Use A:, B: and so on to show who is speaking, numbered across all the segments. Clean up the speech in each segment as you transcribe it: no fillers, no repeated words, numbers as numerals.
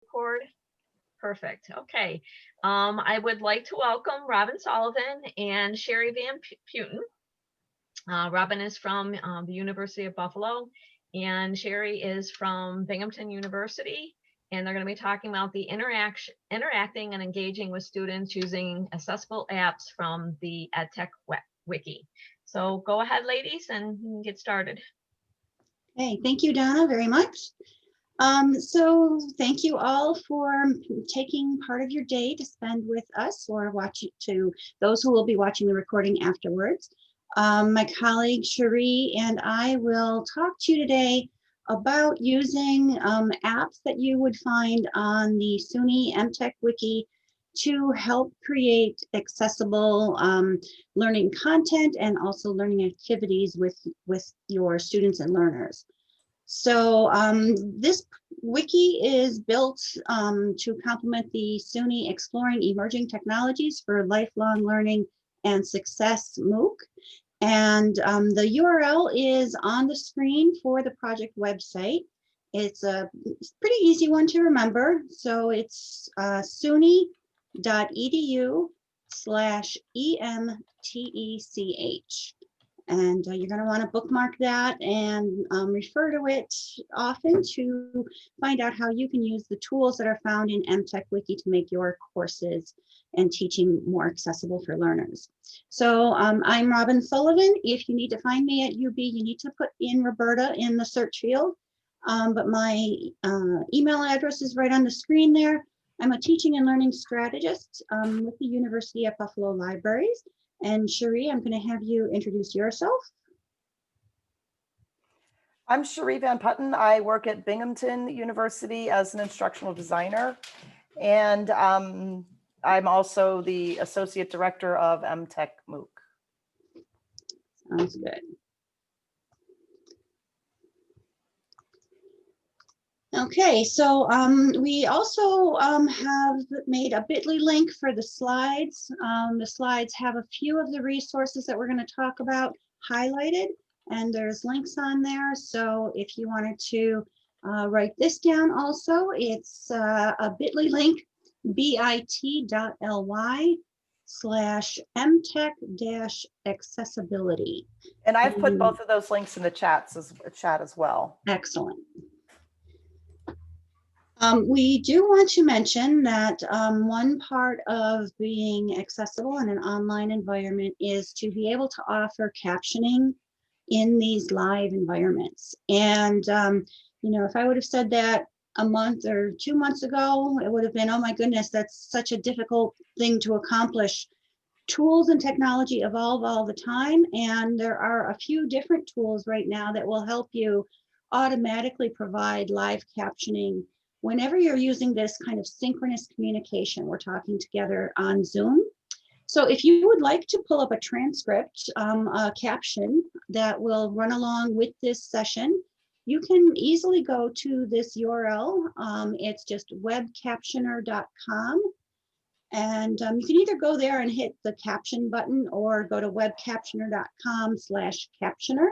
A: record? Perfect. Okay. I would like to welcome Robin Sullivan and Sherry Van Putten. Robin is from the University of Buffalo, and Sherry is from Binghamton University. And they're going to be talking about the interacting and engaging with students using accessible apps from the EmTechWIKI. So go ahead, ladies, and get started.
B: Hey, thank you, Donna, very much. So thank you all for taking part of your day to spend with us, or to those who will be watching the recording afterwards. My colleague Cherie and I will talk to you today about using apps that you would find on the SUNY EmTech Wiki to help create accessible learning content and also learning activities with your students and learners. So this wiki is built to complement the SUNY Exploring Emerging Technologies for Lifelong Learning and Success MOOC. And the URL is on the screen for the project website. It's a pretty easy one to remember. So it's suny.edu/EmTechWIKI. And you're going to want to bookmark that and refer to it often to find out how you can use the tools that are found in EmTech Wiki to make your courses and teaching more accessible for learners. So I'm Robin Sullivan. If you need to find me at UB, you need to put in Roberta in the search field. But my email address is right on the screen there. I'm a teaching and learning strategist with the University of Buffalo Libraries. And Cherie, I'm going to have you introduce yourself.
C: I'm Cherie Van Putten. I work at Binghamton University as an instructional designer. And I'm also the Associate Director of EmTechMooc.
B: Sounds good. Okay, so we also have made a bit.ly link for the slides. The slides have a few of the resources that we're going to talk about highlighted, and there's links on there. So if you wanted to write this down also, it's a bit.ly link, bit.ly/EmTech-accessibility.
C: And I've put both of those links in the chat as well.
B: Excellent. We do want to mention that one part of being accessible in an online environment is to be able to offer captioning in these live environments. And, you know, if I would have said that a month or 2 months ago, it would have been, oh my goodness, that's such a difficult thing to accomplish. Tools and technology evolve all the time, and there are a few different tools right now that will help you automatically provide live captioning whenever you're using this kind of synchronous communication. We're talking together on Zoom. So if you would like to pull up a transcript, a caption that will run along with this session, you can easily go to this URL. It's just webcaptioner.com. And you can either go there and hit the caption button or go to webcaptioner.com/captioner.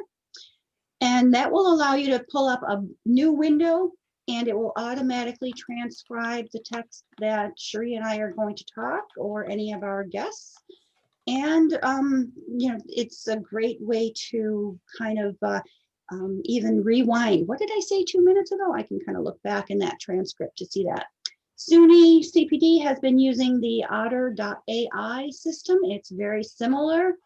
B: And that will allow you to pull up a new window, and it will automatically transcribe the text that Cherie and I are going to talk, or any of our guests. And, you know, it's a great way to kind of even rewind. What did I say 2 minutes ago? I can kind of look back in that transcript to see that. SUNY CPD has been using the Otter.ai system. It's very similar.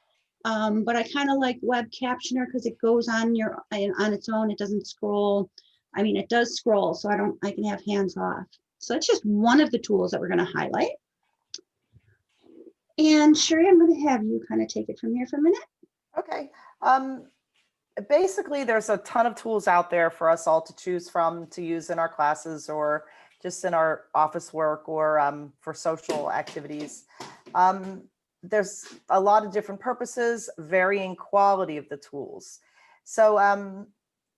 B: But I kind of like Webcaptioner because it goes on its own. It doesn't scroll. I mean, it does scroll, so I can have hands off. So it's just one of the tools that we're going to highlight. And Cherie, I'm going to have you kind of take it from here for a minute.
C: Okay. Basically, there's a ton of tools out there for us all to choose from to use in our classes, or just in our office work, or for social activities. There's a lot of different purposes, varying quality of the tools. So,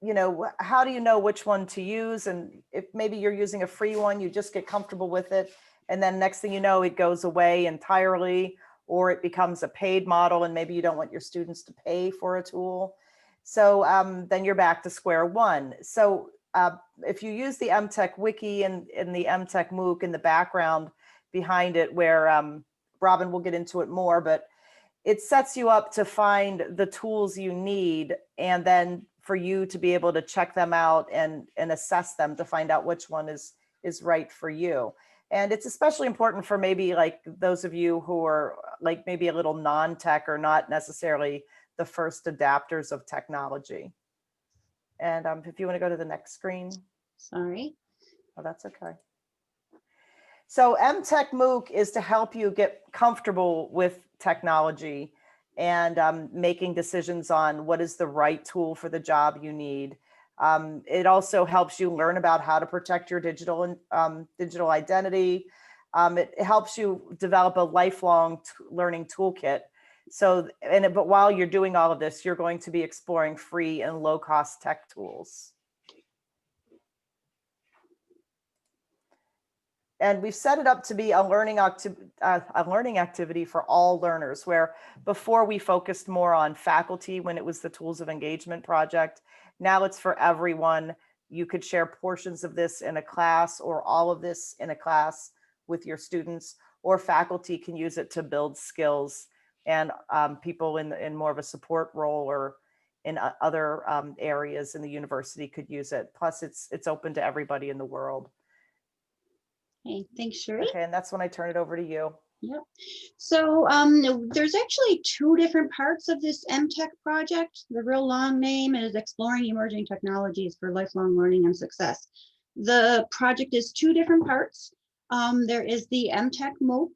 C: you know, how do you know which one to use? And if maybe you're using a free one, you just get comfortable with it, and then next thing you know, it goes away entirely, or it becomes a paid model, and maybe you don't want your students to pay for a tool. So then you're back to square one. So if you use the EmTech Wiki and the EmTechMooc in the background behind it, where Robin will get into it more, but it sets you up to find the tools you need, and then for you to be able to check them out and assess them to find out which one is right for you. And it's especially important for maybe like those of you who are like maybe a little non-tech or not necessarily the first adapters of technology. And if you want to go to the next screen.
B: Sorry.
C: Oh, that's okay. So EmTechMooc is to help you get comfortable with technology and making decisions on what is the right tool for the job you need. It also helps you learn about how to protect your digital identity. It helps you develop a lifelong learning toolkit. So, but while you're doing all of this, you're going to be exploring free and low-cost tech tools. And we've set it up to be a learning activity for all learners, where before we focused more on faculty when it was the Tools of Engagement project. Now it's for everyone. You could share portions of this in a class or all of this in a class with your students, or faculty can use it to build skills, and people in more of a support role or in other areas in the university could use it. Plus it's open to everybody in the world.
B: Okay, thanks, Sherry.
C: Okay, and that's when I turn it over to you.
B: Yep. So there's actually two different parts of this EmTech project. The real long name is Exploring Emerging Technologies for Lifelong Learning and Success. The project is two different parts. There is the EmTechMooc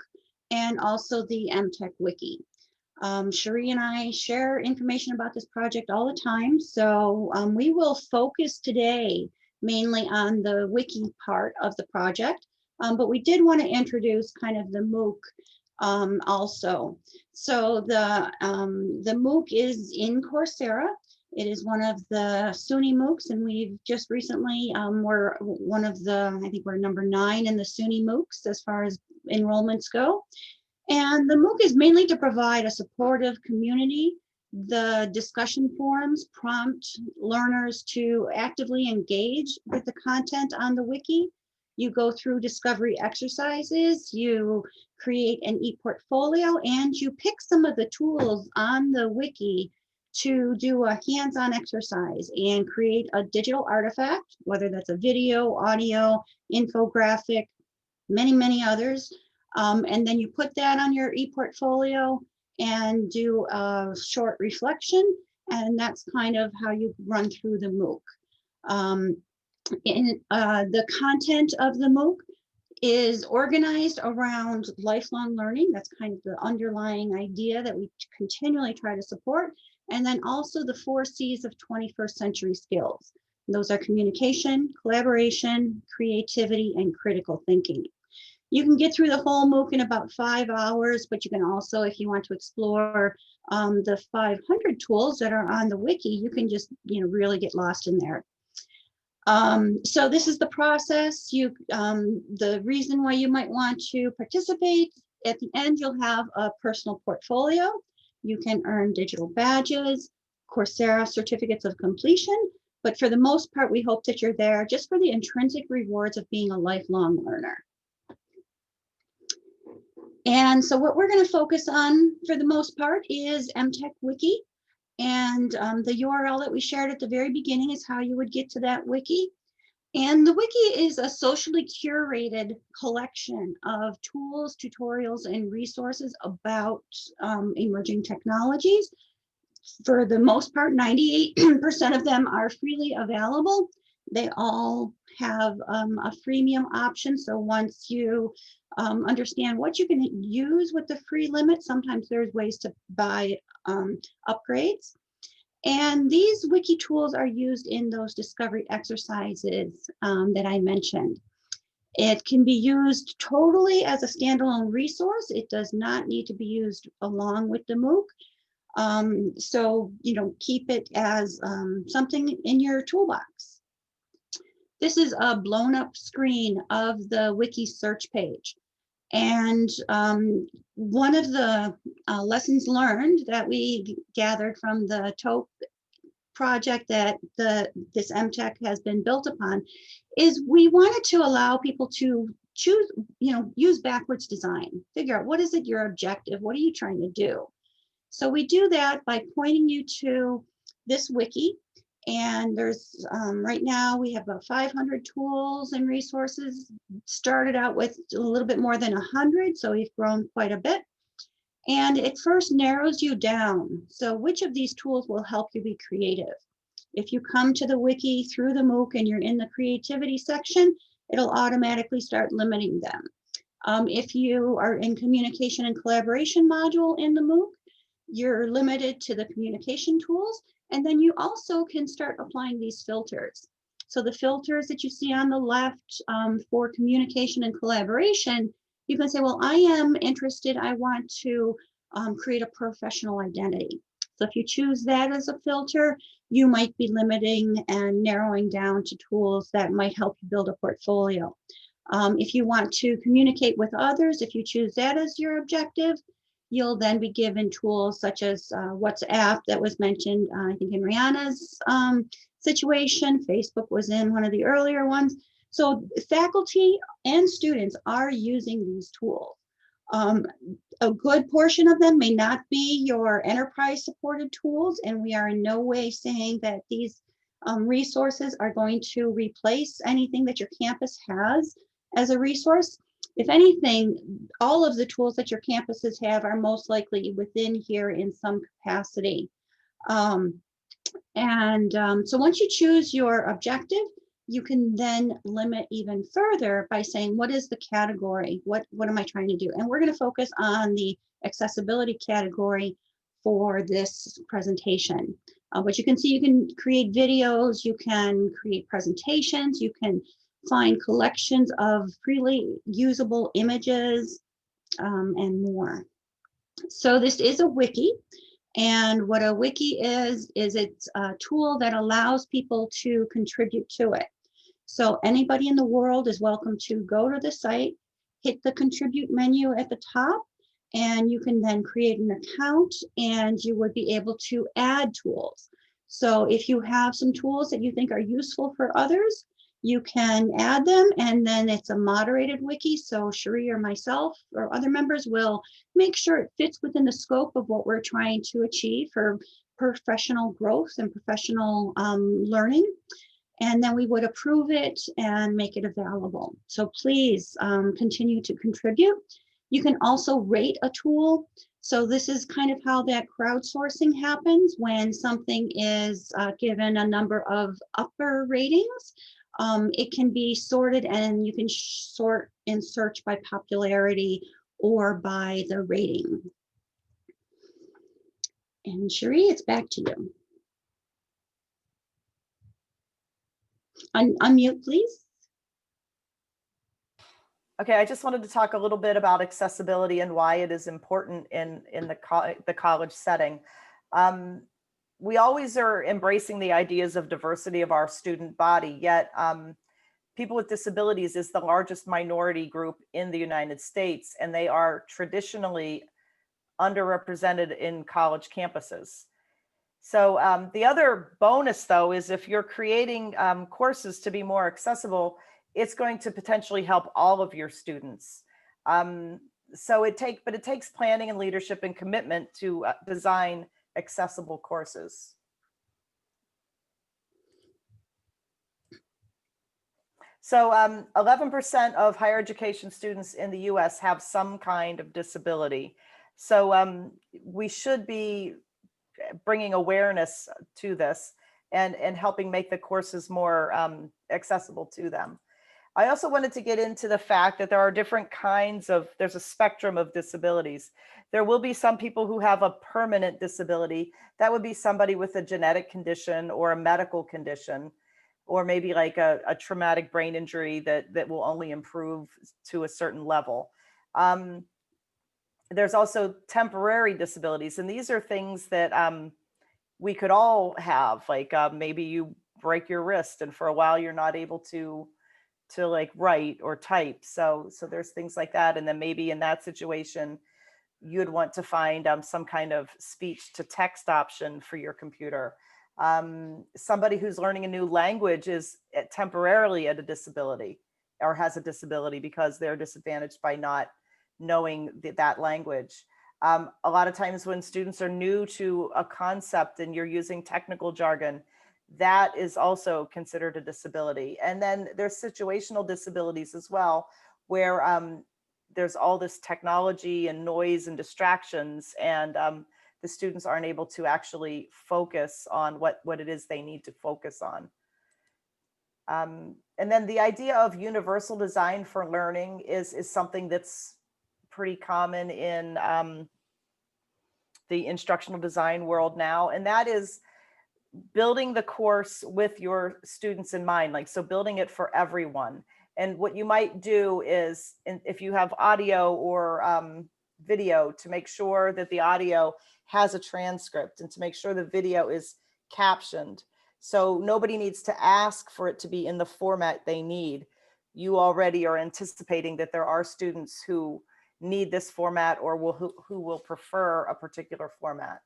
B: and also the EmTechWiki. Sherry and I share information about this project all the time. So we will focus today mainly on the wiki part of the project. But we did want to introduce kind of the MOOC also. So the MOOC is in Coursera. It is one of the SUNY MOOCs, and we've just recently, we're one of the, I think we're number 9 in the SUNY MOOCs as far as enrollments go. And the MOOC is mainly to provide a supportive community. The discussion forums prompt learners to actively engage with the content on the wiki. You go through discovery exercises, you create an e-portfolio, and you pick some of the tools on the wiki to do a hands-on exercise and create a digital artifact, whether that's a video, audio, infographic, many others. And then you put that on your e-portfolio and do a short reflection, and that's kind of how you run through the MOOC. The content of the MOOC is organized around lifelong learning. That's kind of the underlying idea that we continually try to support. And then also the 4 C's of 21st century skills. Those are communication, collaboration, creativity, and critical thinking. You can get through the whole MOOC in about 5 hours, but you can also, if you want to explore the 500 tools that are on the wiki, you can just really get lost in there. So this is the process. The reason why you might want to participate, at the end you'll have a personal portfolio. You can earn digital badges, Coursera certificates of completion, but for the most part we hope that you're there just for the intrinsic rewards of being a lifelong learner. And so what we're going to focus on for the most part is EmTechWIKI. And the URL that we shared at the very beginning is how you would get to that wiki. And the wiki is a socially curated collection of tools, tutorials, and resources about emerging technologies. For the most part, 98% of them are freely available. They all have a freemium option. So once you understand what you can use with the free limit, sometimes there's ways to buy upgrades. And these wiki tools are used in those discovery exercises that I mentioned. It can be used totally as a standalone resource. It does not need to be used along with the MOOC. So, keep it as something in your toolbox. This is a blown up screen of the wiki search page. And one of the lessons learned that we gathered from the TOEP project that this EmTech has been built upon is we wanted to allow people to choose, use backwards design, figure out what is it your objective, what are you trying to do? So we do that by pointing you to this wiki. And there's right now we have about 500 tools and resources. Started out with a little bit more than 100, so we've grown quite a bit. And it first narrows you down. So which of these tools will help you be creative? If you come to the wiki through the MOOC and you're in the creativity section, it'll automatically start limiting them. If you are in communication and collaboration module in the MOOC, you're limited to the communication tools. And then you also can start applying these filters. So the filters that you see on the left for communication and collaboration, you can say, well, I am interested, I want to create a professional identity. So if you choose that as a filter, you might be limiting and narrowing down to tools that might help you build a portfolio. If you want to communicate with others, if you choose that as your objective, you'll then be given tools such as WhatsApp that was mentioned, I think in Rihanna's situation. Facebook was in one of the earlier ones. So faculty and students are using these tools. A good portion of them may not be your enterprise supported tools, and we are in no way saying that these resources are going to replace anything that your campus has as a resource. If anything, all of the tools that your campuses have are most likely within here in some capacity. So once you choose your objective, you can then limit even further by saying, what is the category? What am I trying to do? And we're going to focus on the accessibility category for this presentation. But you can see you can create videos, you can create presentations, you can find collections of freely usable images and more. So this is a wiki. And what a wiki is it's a tool that allows people to contribute to it. So anybody in the world is welcome to go to the site, hit the contribute menu at the top, and you can then create an account and you would be able to add tools. So if you have some tools that you think are useful for others, you can add them, and then it's a moderated wiki. So Cherie or myself or other members will make sure it fits within the scope of what we're trying to achieve for professional growth and professional learning. And then we would approve it and make it available. So please continue to contribute. You can also rate a tool. So this is kind of how that crowdsourcing happens when something is given a number of upper ratings. It can be sorted, and you can sort and search by popularity or by the rating. And Cherie, it's back to you. Unmute, please.
C: Okay, I just wanted to talk a little bit about accessibility and why it is important in the college setting. We always are embracing the ideas of diversity of our student body, yet people with disabilities is the largest minority group in the United States, and they are traditionally underrepresented in college campuses. So the other bonus, though, is if you're creating courses to be more accessible, it's going to potentially help all of your students. But it takes planning and leadership and commitment to design accessible courses. So 11% of higher education students in the US have some kind of disability. So we should be bringing awareness to this and helping make the courses more accessible to them. I also wanted to get into the fact that there are different kinds of, there's a spectrum of disabilities. There will be some people who have a permanent disability. That would be somebody with a genetic condition or a medical condition, or maybe like a traumatic brain injury that will only improve to a certain level. There's also temporary disabilities, and these are things that we could all have, like maybe you break your wrist and for a while you're not able to like write or type. So there's things like that. And then maybe in that situation, you'd want to find some kind of speech to text option for your computer. Somebody who's learning a new language is temporarily at a disability or has a disability because they're disadvantaged by not knowing that language. A lot of times when students are new to a concept and you're using technical jargon, that is also considered a disability. And then there's situational disabilities as well, where there's all this technology and noise and distractions, and the students aren't able to actually focus on what it is they need to focus on. And then the idea of universal design for learning is something that's pretty common in the instructional design world now. And that is building the course with your students in mind, like, so building it for everyone. And what you might do is, if you have audio or video, to make sure that the audio has a transcript and to make sure the video is captioned. So nobody needs to ask for it to be in the format they need. You already are anticipating that there are students who need this format or who will prefer a particular format.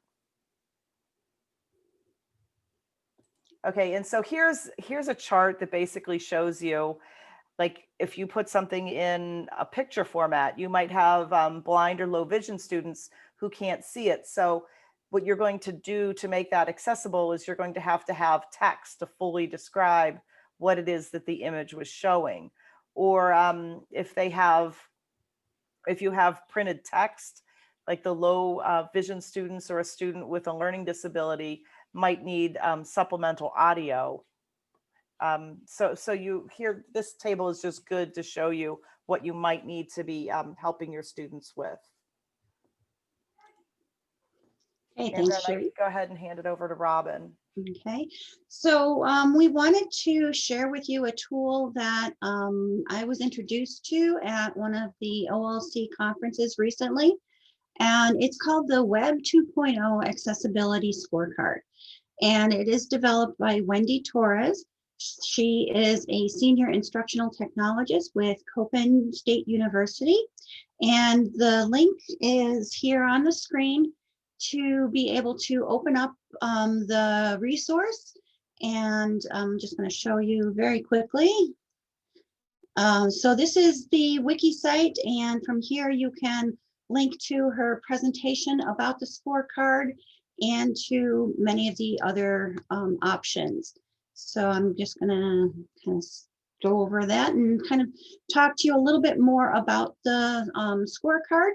C: Okay, and so here's a chart that basically shows you, like, if you put something in a picture format, you might have blind or low vision students who can't see it. So what you're going to do to make that accessible is you're going to have text to fully describe what it is that the image was showing. Or if you have printed text, like the low vision students or a student with a learning disability might need supplemental audio. So you hear, this table is just good to show you what you might need to be helping your students with.
B: Okay,
C: And
B: thanks,
C: then
B: Sherry.
C: go ahead and hand it over to Robin.
B: Okay, so we wanted to share with you a tool that I was introduced to at one of the OLC conferences recently, and it's called the Web 2.0 Accessibility Scorecard. And it is developed by Wendy Torres. She is a senior instructional technologist with Copen State University. And the link is here on the screen to be able to open up the resource. And I'm just going to show you very quickly. So this is the wiki site, and from here you can link to her presentation about the scorecard and to many of the other options. So I'm just going to kind of go over that and kind of talk to you a little bit more about the scorecard.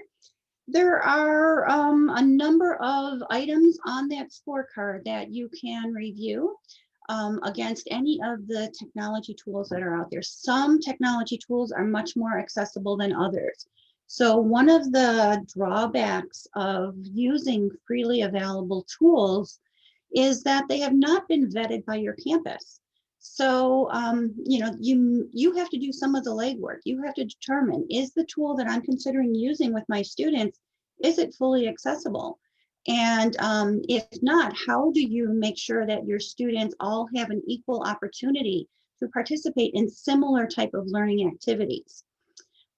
B: There are a number of items on that scorecard that you can review against any of the technology tools that are out there. Some technology tools are much more accessible than others. So one of the drawbacks of using freely available tools is that they have not been vetted by your campus. So, you know, you have to do some of the legwork. You have to determine, is the tool that I'm considering using with my students, is it fully accessible? And if not, how do you make sure that your students all have an equal opportunity to participate in similar type of learning activities?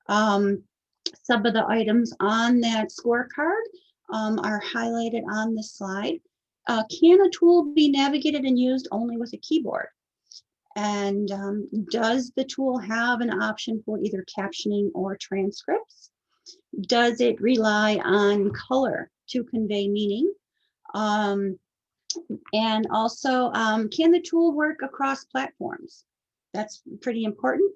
B: Some of the items on that scorecard are highlighted on the slide. Can a tool be navigated and used only with a keyboard? And does the tool have an option for either captioning or transcripts? Does it rely on color to convey meaning? And also, can the tool work across platforms? That's pretty important.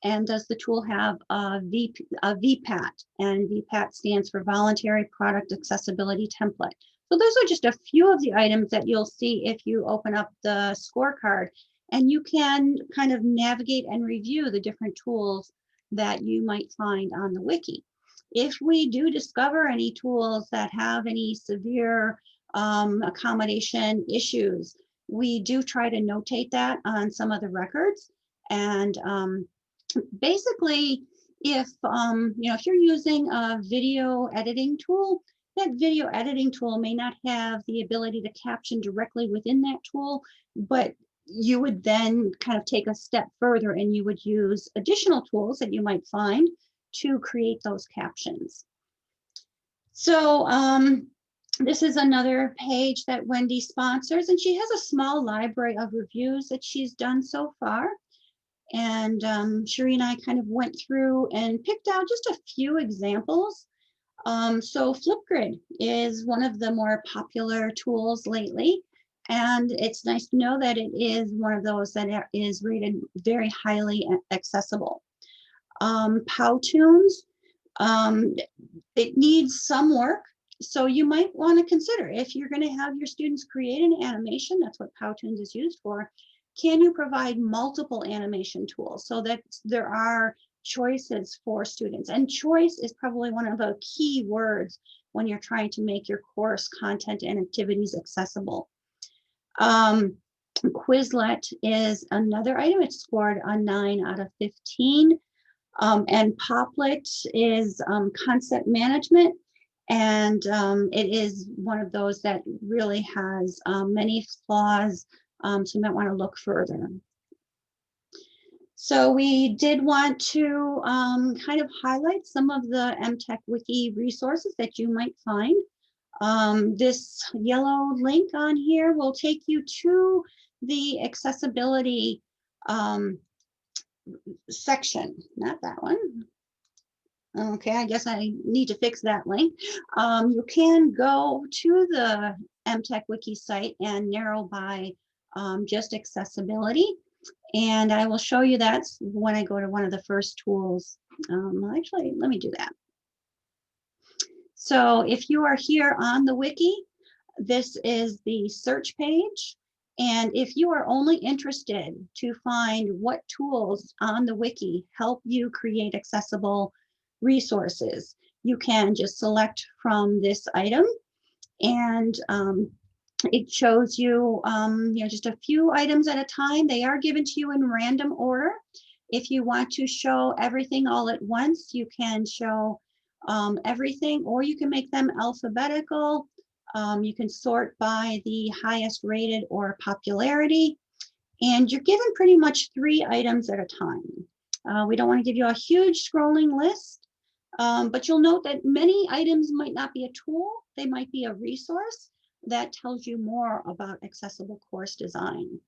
B: And does the tool have a VPAT? And VPAT stands for Voluntary Product Accessibility Template. So those are just a few of the items that you'll see if you open up the scorecard, and you can kind of navigate and review the different tools that you might find on the wiki. If we do discover any tools that have any severe accommodation issues, we do try to notate that on some of the records. And basically, if you know, if you're using a video editing tool, that video editing tool may not have the ability to caption directly within that tool, but you would then kind of take a step further and you would use additional tools that you might find to create those captions. So This is another page that Wendy sponsors, and she has a small library of reviews that she's done so far. And Sheree and I kind of went through and picked out just a few examples. So Flipgrid is one of the more popular tools lately, and it's nice to know that it is one of those that is rated very highly accessible. Powtoons, it needs some work, so you might want to consider, if you're going to have your students create an animation, that's what Powtoons is used for, can you provide multiple animation tools so that there are choices for students? And choice is probably one of the key words when you're trying to make your course content and activities accessible. Quizlet is another item. It's scored a 9 out of 15. And Poplet is concept management. And it is one of those that really has many flaws, so you might want to look further. So we did want to kind of highlight some of the EmTechWIKI resources that you might find. This yellow link on here will take you to the accessibility section, not that one. Okay, I guess I need to fix that link. You can go to the EmTechWIKI site and narrow by just accessibility. And I will show you that when I go to one of the first tools. Actually, let me do that. So if you are here on the wiki, this is the search page. And if you are only interested to find what tools on the wiki help you create accessible resources, you can just select from this item, and it shows you, just a few items at a time. They are given to you in random order. If you want to show everything all at once, you can show everything, or you can make them alphabetical. You can sort by the highest rated or popularity, and you're given pretty much 3 items at a time. We don't want to give you a huge scrolling list, but you'll note that many items might not be a tool. They might be a resource that tells you more about accessible course design.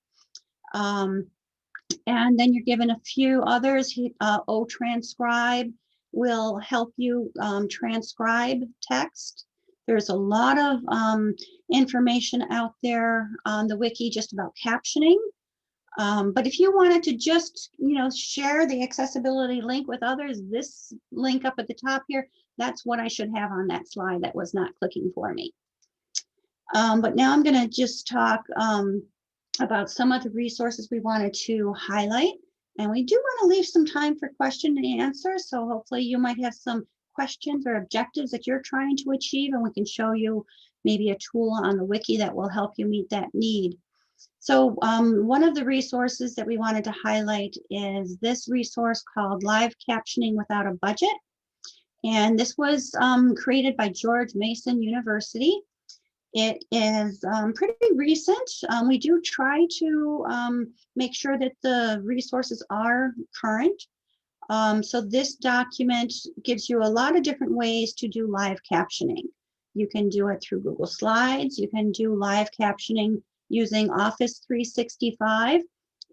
B: And then you're given a few others. O-Transcribe will help you transcribe text. There's a lot of information out there on the wiki just about captioning. But if you wanted to just, share the accessibility link with others, this link up at the top here, that's what I should have on that slide that was not clicking for me. But now I'm going to just talk about some of the resources we wanted to highlight. And we do want to leave some time for question and answer. So hopefully you might have some questions or objectives that you're trying to achieve, and we can show you maybe a tool on the wiki that will help you meet that need. So one of the resources that we wanted to highlight is this resource called Live Captioning Without a Budget. And this was created by George Mason University. It is pretty recent. We do try to make sure that the resources are current. So this document gives you a lot of different ways to do live captioning. You can do it through Google Slides. You can do live captioning using Office 365.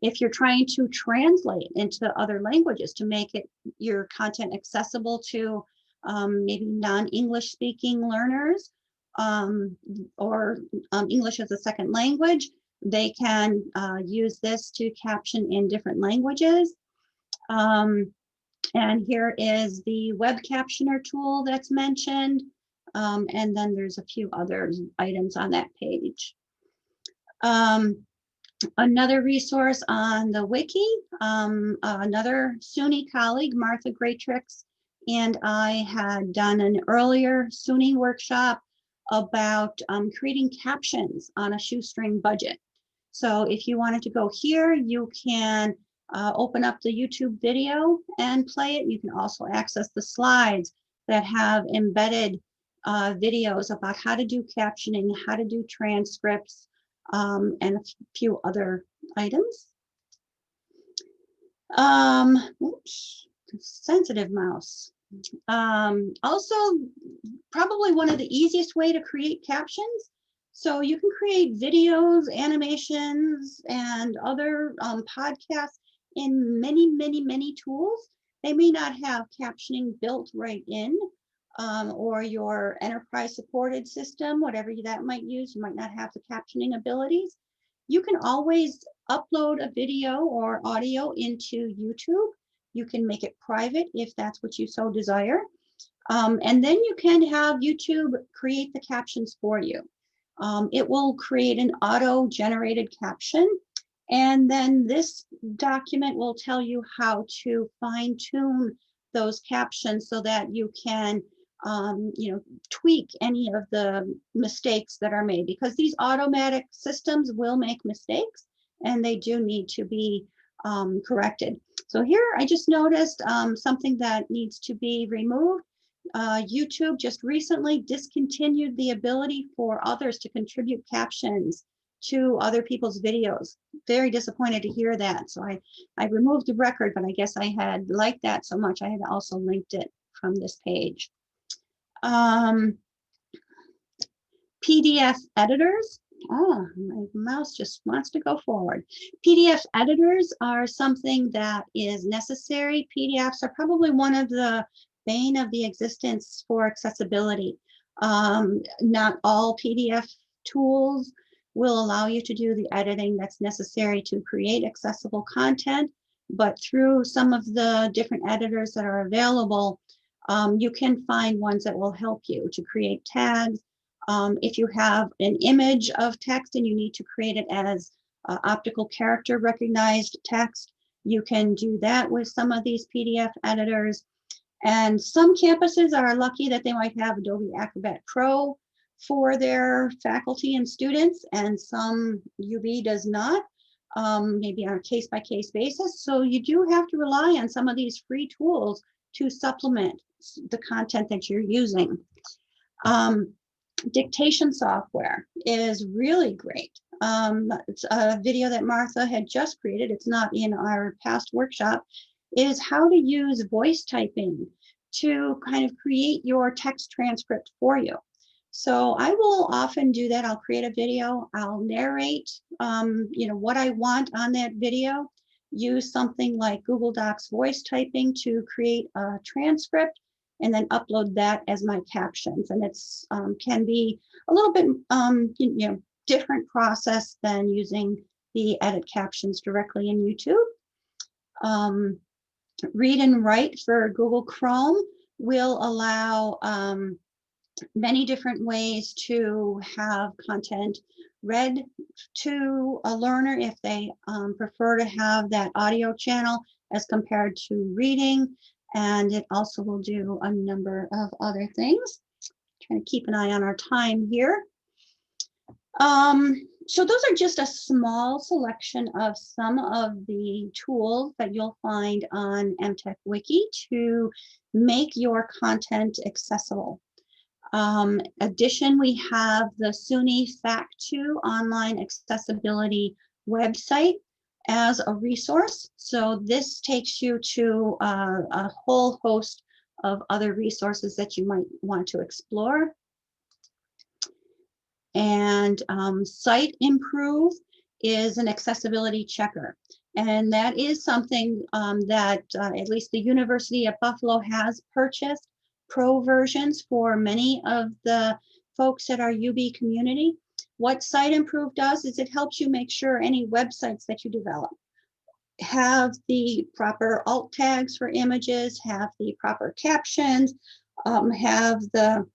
B: If you're trying to translate into other languages to make your content accessible to maybe non-English speaking learners, or English as a second language, they can use this to caption in different languages. And here is the Webcaptioner tool that's mentioned. And then there's a few other items on that page. Another resource on the wiki, another SUNY colleague, Martha Greatrix, and I had done an earlier SUNY workshop about creating captions on a shoestring budget. So if you wanted to go here, you can open up the YouTube video and play it. You can also access the slides that have embedded videos about how to do captioning, how to do transcripts, and a few other items. Oops, sensitive mouse. Also, probably one of the easiest way to create captions. So you can create videos, animations, and other podcasts in many, many, many tools. They may not have captioning built right in, or your enterprise supported system, whatever that might use, you might not have the captioning abilities. You can always upload a video or audio into YouTube. You can make it private if that's what you so desire. And then you can have YouTube create the captions for you. It will create an auto-generated caption, and then this document will tell you how to fine-tune those captions so that you can tweak any of the mistakes that are made, because these automatic systems will make mistakes and they do need to be corrected. So here I just noticed something that needs to be removed. YouTube just recently discontinued the ability for others to contribute captions to other people's videos. Very disappointed to hear that. So I removed the record, but I guess I had liked that so much I had also linked it from this page. PDF editors. Oh, my mouse just wants to go forward. PDF editors are something that is necessary. PDFs are probably one of the bane of the existence for accessibility. Not all PDF tools will allow you to do the editing that's necessary to create accessible content, but through some of the different editors that are available, you can find ones that will help you to create tags. If you have an image of text and you need to create it as optical character recognized text, you can do that with some of these PDF editors. And some campuses are lucky that they might have Adobe Acrobat Pro for their faculty and students, and some UB does not, maybe on a case-by-case basis. So you do have to rely on some of these free tools to supplement the content that you're using. Dictation software is really great. It's a video that Martha had just created. It's not in our past workshop. Is how to use voice typing to kind of create your text transcript for you. So I will often do that. I'll create a video. I'll narrate, what I want on that video. Use something like Google Docs voice typing to create a transcript, and then upload that as my captions. And it's can be a little bit different process than using the edit captions directly in YouTube. Read and write for Google Chrome will allow many different ways to have content read to a learner if they prefer to have that audio channel as compared to reading. And it also will do a number of other things. Trying to keep an eye on our time here. So those are just a small selection of some of the tools that you'll find on EmTechWIKI to make your content accessible. Addition, we have the SUNY Fact2 online accessibility website as a resource. So this takes you to a whole host of other resources that you might want to explore. And Site Improve is an accessibility checker. And that is something that at least the University of Buffalo has purchased pro versions for many of the folks at our UB community. What Site Improve does is it helps you make sure any websites that you develop have the proper alt tags for images, have the proper captions, have the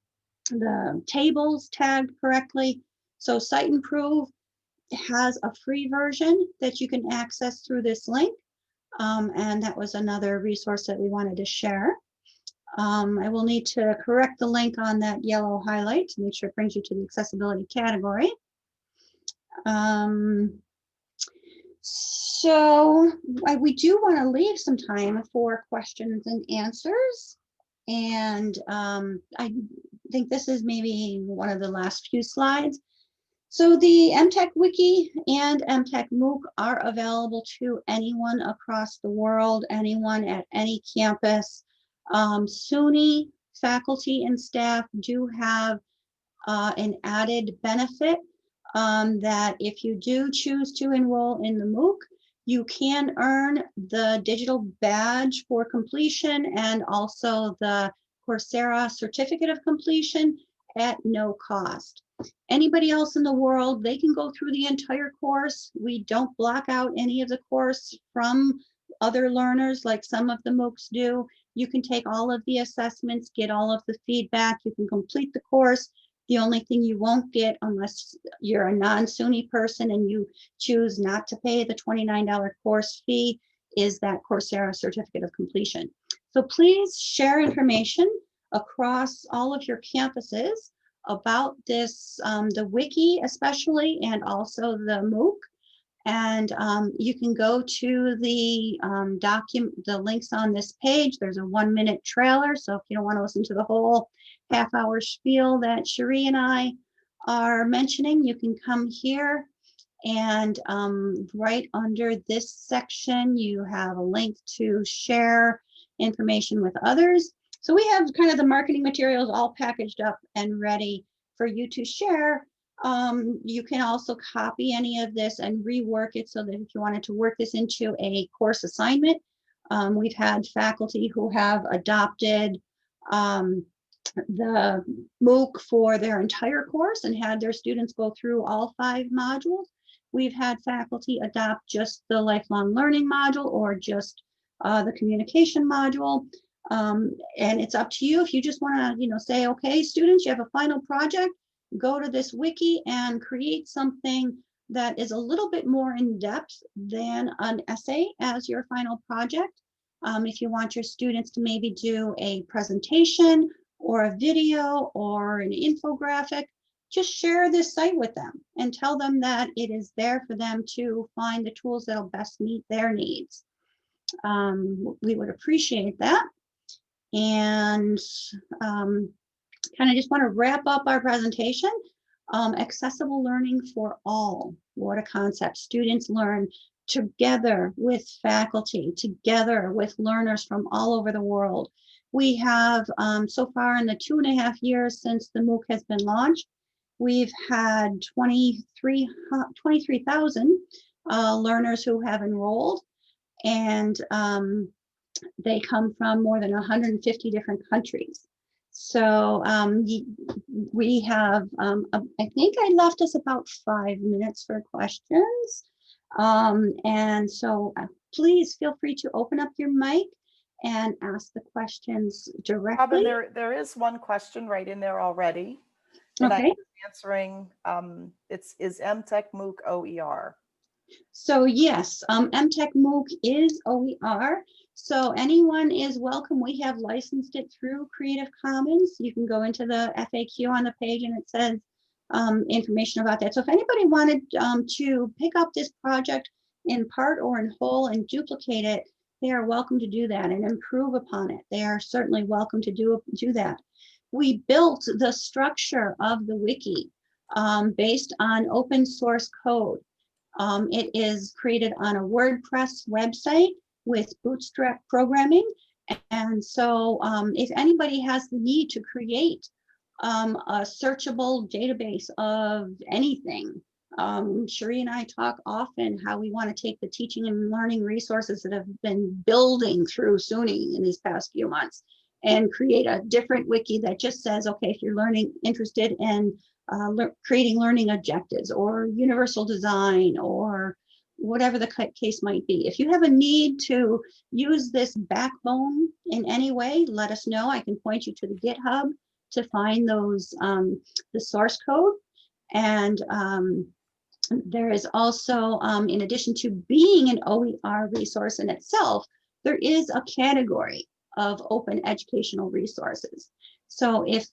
B: tables tagged correctly. So Site Improve has a free version that you can access through this link. And that was another resource that we wanted to share. I will need to correct the link on that yellow highlight to make sure it brings you to the accessibility category. So we do want to leave some time for questions and answers. And I think this is maybe one of the last few slides. So the EmTechWIKI and EmTechMooc are available to anyone across the world, anyone at any campus. SUNY faculty and staff do have an added benefit that if you do choose to enroll in the MOOC, you can earn the digital badge for completion and also the Coursera certificate of completion at no cost. Anybody else in the world, they can go through the entire course. We don't block out any of the course from other learners like some of the MOOCs do. You can take all of the assessments, get all of the feedback, you can complete the course. The only thing you won't get unless you're a non-SUNY person and you choose not to pay the $29 course fee is that Coursera certificate of completion. So please share information across all of your campuses about this, the wiki especially, and also the MOOC. And you can go to the the links on this page. There's a 1-minute trailer. So if you don't want to listen to the whole half-hour spiel that Cherie and I are mentioning, you can come here and right under this section, you have a link to share information with others. So we have kind of the marketing materials all packaged up and ready for you to share. You can also copy any of this and rework it so that if you wanted to work this into a course assignment, we've had faculty who have adopted the MOOC for their entire course and had their students go through all 5 modules. We've had faculty adopt just the lifelong learning module or just the communication module. And it's up to you if you just want to, say, okay, students, you have a final project, go to this wiki and create something that is a little bit more in depth than an essay as your final project. If you want your students to maybe do a presentation or a video or an infographic, just share this site with them and tell them that it is there for them to find the tools that'll best meet their needs. We would appreciate that. And kind of just want to wrap up our presentation. Accessible learning for all. What a concept. Students learn together with faculty, together with learners from all over the world. We have, so far in the 2.5 years since the MOOC has been launched, we've had 23,000 learners who have enrolled, and they come from more than 150 different countries. So we have, I think I left us about 5 minutes for questions. And so please feel free to open up your mic and ask the questions directly.
C: Robin, there is one question right in there already. And
B: Okay.
C: I'm answering, is EmTechMooc OER?
B: So yes, EmTechMooc is OER. So anyone is welcome. We have licensed it through Creative Commons. You can go into the FAQ on the page and it says information about that. So if anybody wanted to pick up this project in part or in whole and duplicate it, they are welcome to do that and improve upon it. They are certainly welcome to do that. We built the structure of the wiki based on open source code. It is created on a WordPress website with Bootstrap programming. And so if anybody has the need to create a searchable database of anything, Cherie and I talk often how we want to take the teaching and learning resources that have been building through SUNY in these past few months and create a different wiki that just says, okay, if you're interested in creating learning objectives or universal design or whatever the case might be. If you have a need to use this backbone in any way, let us know. I can point you to the GitHub to find those, the source code. And there is also, in addition to being an OER resource in itself, there is a category of open educational resources. So if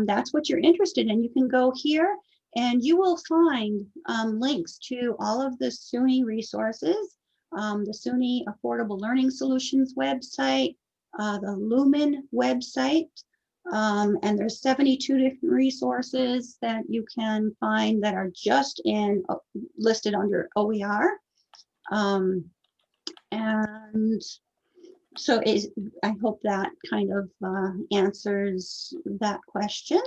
B: that's what you're interested in, you can go here and you will find links to all of the SUNY resources, the SUNY Affordable Learning Solutions website, the Lumen website, and there's 72 different resources that you can find that are just listed under OER. And So I hope that kind of answers that question.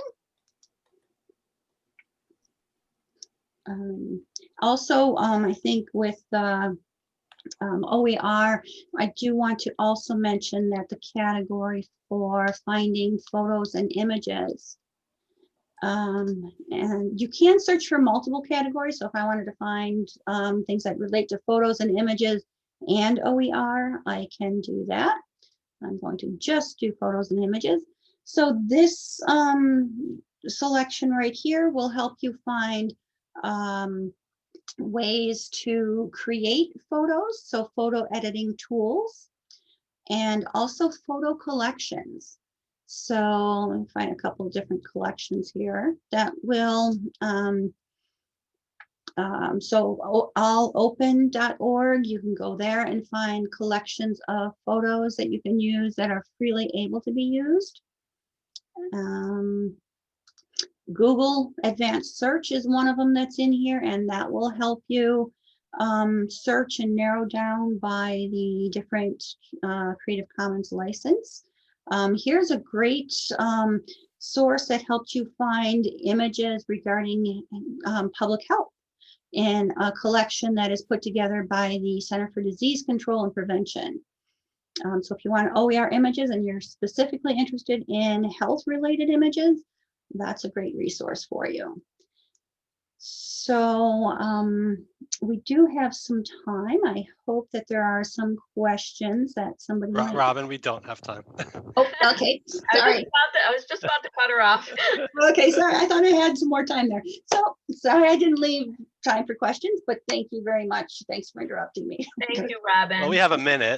B: Also, I think with OER, I do want to also mention that the category for finding photos and images, and you can search for multiple categories. So if I wanted to find things that relate to photos and images and OER, I can do that. I'm going to just do photos and images. So this selection right here will help you find ways to create photos, so photo editing tools, and also photo collections. So let me find a couple of different collections here that will, so allopen.org, you can go there and find collections of photos that you can use that are freely able to be used. Google Advanced Search is one of them that's in here, and that will help you search and narrow down by the different Creative Commons license. Here's a great source that helps you find images regarding public health in a collection that is put together by the Center for Disease Control and Prevention. So if you want OER images and you're specifically interested in health-related images, that's a great resource for you. So we do have some time. I hope that there are some questions that somebody might...
D: Robin, we don't have time.
B: Oh, okay. Sorry.
A: I was just about to cut her off.
B: Okay, sorry. I thought I had some more time there. So sorry I didn't leave time for questions, but thank you very much. Thanks for interrupting me.
A: Thank you, Robin.
D: Well, we have a minute.